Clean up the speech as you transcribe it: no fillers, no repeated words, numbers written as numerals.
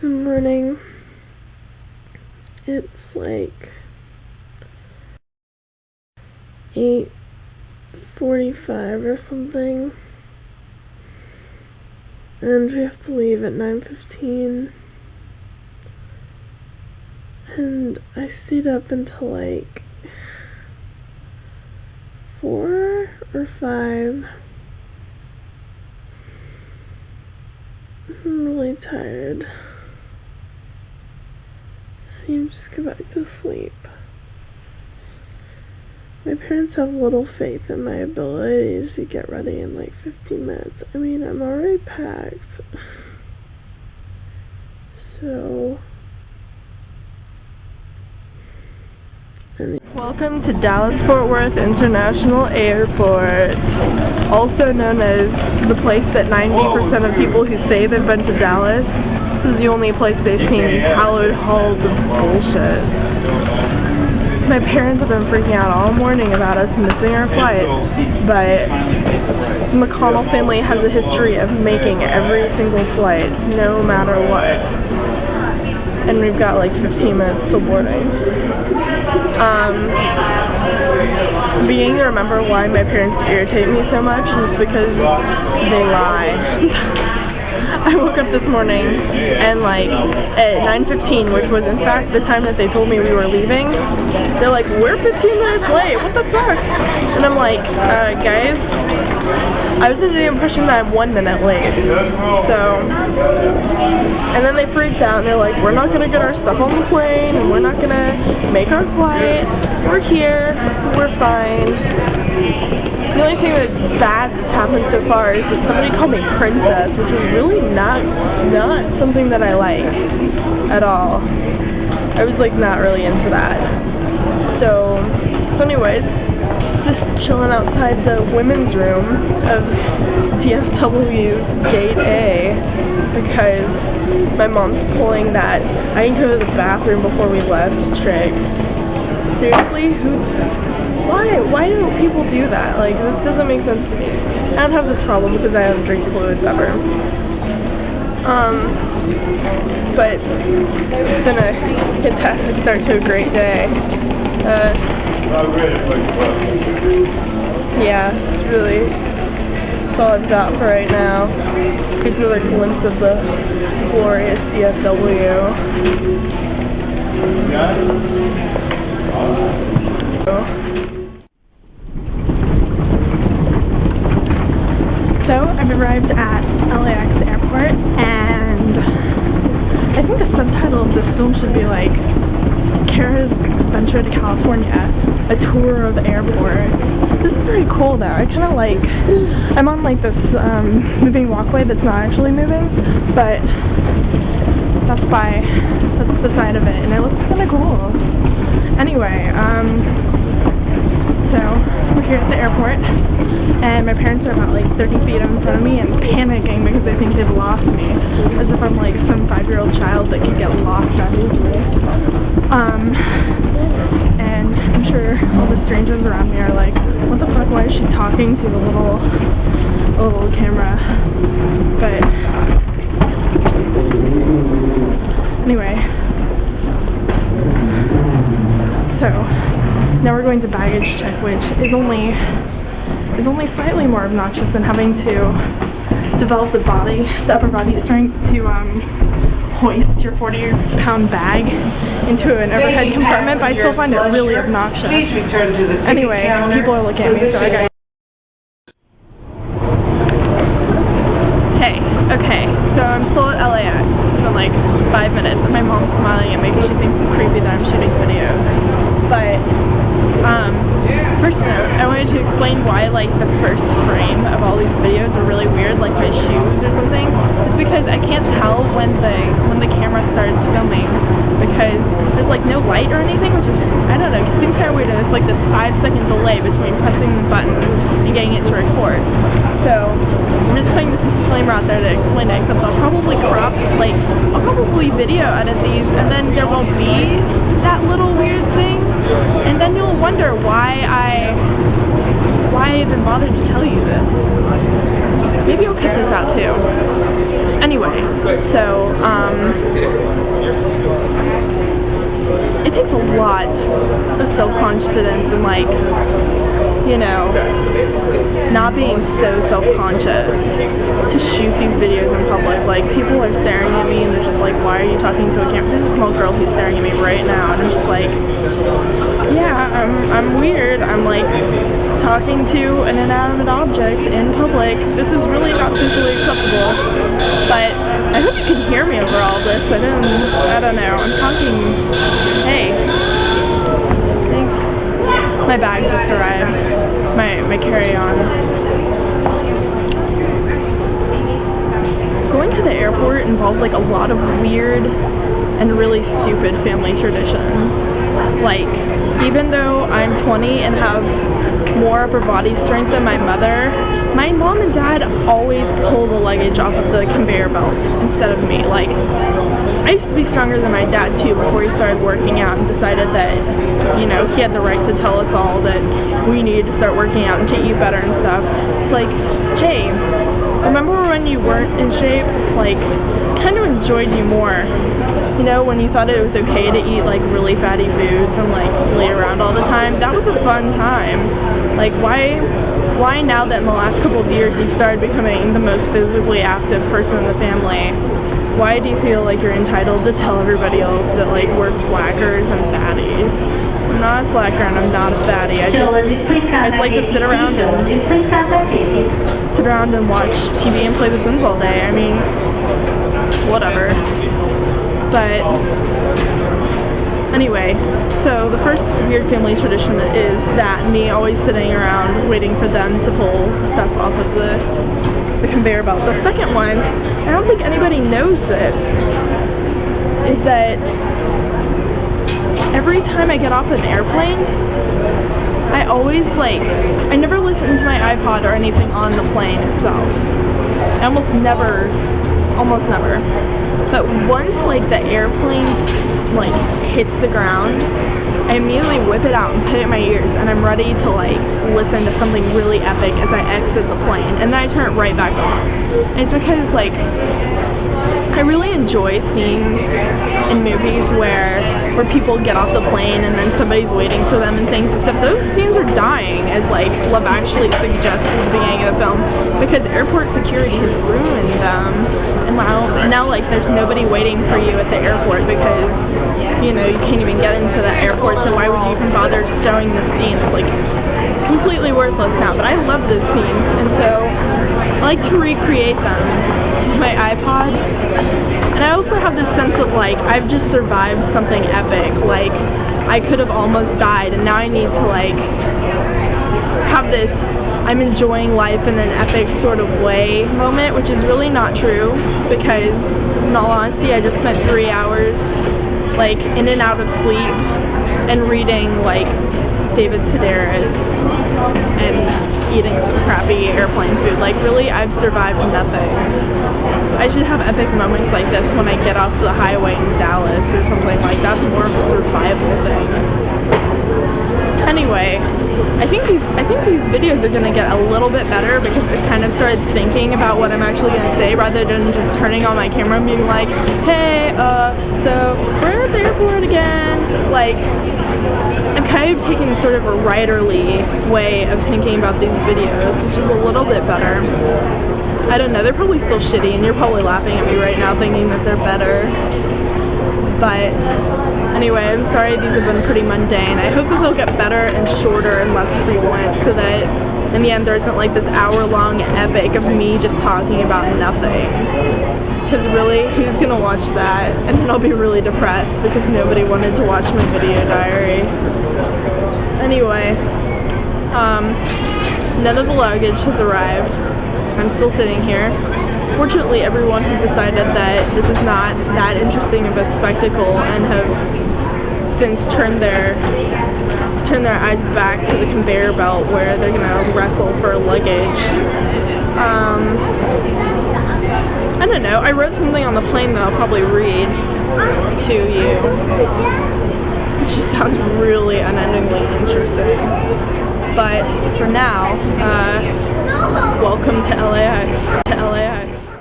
Good morning. It's like 8:45 or something, and we have to leave at 9:15. And I stayed up until like 4 or 5. I'm really tired. I need to just go back to sleep. My parents have little faith in my abilities to get ready in like 15 minutes. I mean, I'm already packed. So... Welcome to Dallas-Fort Worth International Airport, also known as the place that 90% of people who say they've been to Dallas, this is the only place they've seen hallowed halls of bullshit. My parents have been freaking out all morning about us missing our flight, but the McConnell family has a history of making every single flight, no matter what. And we've got like 15 minutes till boarding. I'm beginning to remember why my parents irritate me so much is because they lie. I woke up this morning and like at 9:15, which was in fact the time that they told me we were leaving, they're like, we're 15 minutes late, what the fuck? And I'm like, guys, I was under the impression that I'm 1 minute late. So, and then they freaked out and they're like, we're not gonna get our stuff on the plane and we're not gonna make our flight, we're here, we're fine. The only thing that's bad that's happened so far is that somebody called me princess, which is really not something that I like at all. I was like not really into that. So anyways, just chilling outside the women's room of DFW's Gate A because my mom's pulling that I can go to the bathroom before we left trick. Seriously? Why do people do that? Like, this doesn't make sense to me. I don't have this problem because I don't drink fluids ever. But it's been a fantastic start to a great day. Yeah, it's really all I've got for right now. Here's another glimpse of the glorious DFW. So I've arrived at LAX airport, and I think the subtitle of this film should be like Kara's Venture to California, a tour of airport. This is pretty cool though. I kind of like, I'm on like this moving walkway that's not actually moving, but that's the side of it, and it looks kind of cool. Anyway, so we're here at the airport, and my parents are about like 30 feet in front of me and panicking because they think they've lost me, as if I'm like some 5-year-old child that could get lost that easily. And I'm sure all the strangers around me are like, what the fuck, why is she talking to the little camera? But anyway, so now we're going to baggage check, which is only slightly more obnoxious than having to develop the upper body strength to hoist your 40-pound bag into an overhead compartment, but I still find it really obnoxious. Anyway, people are looking at me, so I gotta... Hey, okay, so I'm still at LAX. It's been like 5 minutes, and my mom's smiling at me because she thinks it's creepy that I'm shooting videos. But, first note, I wanted to explain why, like, the first frame of all these videos are really weird, like my shoes or something. It's because I can't tell when the camera starts filming, because there's, like, no light or anything, which is, I don't know, it seems kind of weird, and it's, like, this 5-second delay between pressing the button and getting it to record. So, I'm just putting this disclaimer out there to explain it, except I'll probably video edit these, and then there won't be that little weird thing, and then you'll wonder why I even bothered to tell you this. Maybe I'll cut this out too. Anyway, so takes a lot of self-confidence and, like, you know, not being so self-conscious to shoot these videos in public. Like, people are staring at me and they're just like, why are you talking to a camera? There's a small girl who's staring at me right now, and I'm just like, yeah, I'm weird. I'm, like, talking to an inanimate object in public. This is really not socially acceptable. But I hope you can hear me over all this. I don't know. I'm talking. Hey. Thanks. My bag just arrived. My carry-on. Going to the airport involves, like, a lot of weird and really stupid family traditions. Like, even though I'm 20 and have more upper body strength than my mother, my mom and dad always pull the luggage off of the conveyor belt instead of me. Like, I used to be stronger than my dad, too, before he started working out and decided that, you know, he had the right to tell us all that we needed to start working out and to eat better and stuff. It's like, hey, remember when you weren't in shape? Like, kind of enjoyed you more. You know, when you thought it was okay to eat, like, really fatty foods and, like, lay around all the time. That was a fun time. Like, why now that in the last couple of years you started becoming the most physically active person in the family, why do you feel like you're entitled to tell everybody else that, like, we're slackers and fatties? I'm not a slacker and I'm not a fatty. I just like to sit around and watch TV and play The Sims all day. I mean, whatever. But anyway, so the first weird family tradition is that me always sitting around waiting for them to pull stuff off of the conveyor belt. The second one, I don't think anybody knows this, is that every time I get off an airplane, I always, like, I never listen to my iPod or anything on the plane itself. I almost never. But once, like, the airplane, like, hits the ground, I immediately whip it out and put it in my ears, and I'm ready to, like, listen to something really epic as I exit the plane, and then I turn it right back on. And it's because, like, I really enjoy scenes in movies where people get off the plane and then somebody's waiting for them and things, except those scenes are dying, as, like, Love Actually suggests at the beginning of the film, because airport security has ruined them, and now like, there's nobody waiting for you at the airport because, you know, you can't even get into the airport, so why would you even bother showing the scene? It's, like, completely worthless now, but I love those scenes, and so I like to recreate them with my iPod. And I also have this sense of, like, I've just survived something epic. Like, I could have almost died, and now I need to, like, have this I'm enjoying life in an epic sort of way moment, which is really not true, because, in all honesty, I just spent 3 hours, like, in and out of sleep and reading, like, David Sedaris and eating some crappy airplane food. Like, really, I've survived nothing. I should have epic moments like this when I get off the highway in Dallas or something. Like, that's more of a survival thing. Anyway, I think these videos are going to get a little bit better because I kind of started thinking about what I'm actually going to say rather than just turning on my camera and being like, hey, so we're at the airport again. Like, I'm kind of taking sort of a writerly way of thinking about these videos, which is a little bit better. I don't know, they're probably still shitty, and you're probably laughing at me right now thinking that they're better. But anyway, I'm sorry these have been pretty mundane. I hope that they'll get better and shorter and less frequent so that in the end there isn't like this hour-long epic of me just talking about nothing. Because really, who's going to watch that? And then I'll be really depressed because nobody wanted to watch my video diary. Anyway, none of the luggage has arrived. I'm still sitting here. Fortunately, everyone has decided that this is not that interesting of a spectacle and have since turned their eyes back to the conveyor belt where they're going to wrestle for luggage. I don't know. I wrote something on the plane that I'll probably read to you. It just sounds really unendingly interesting. But for now, welcome to LA.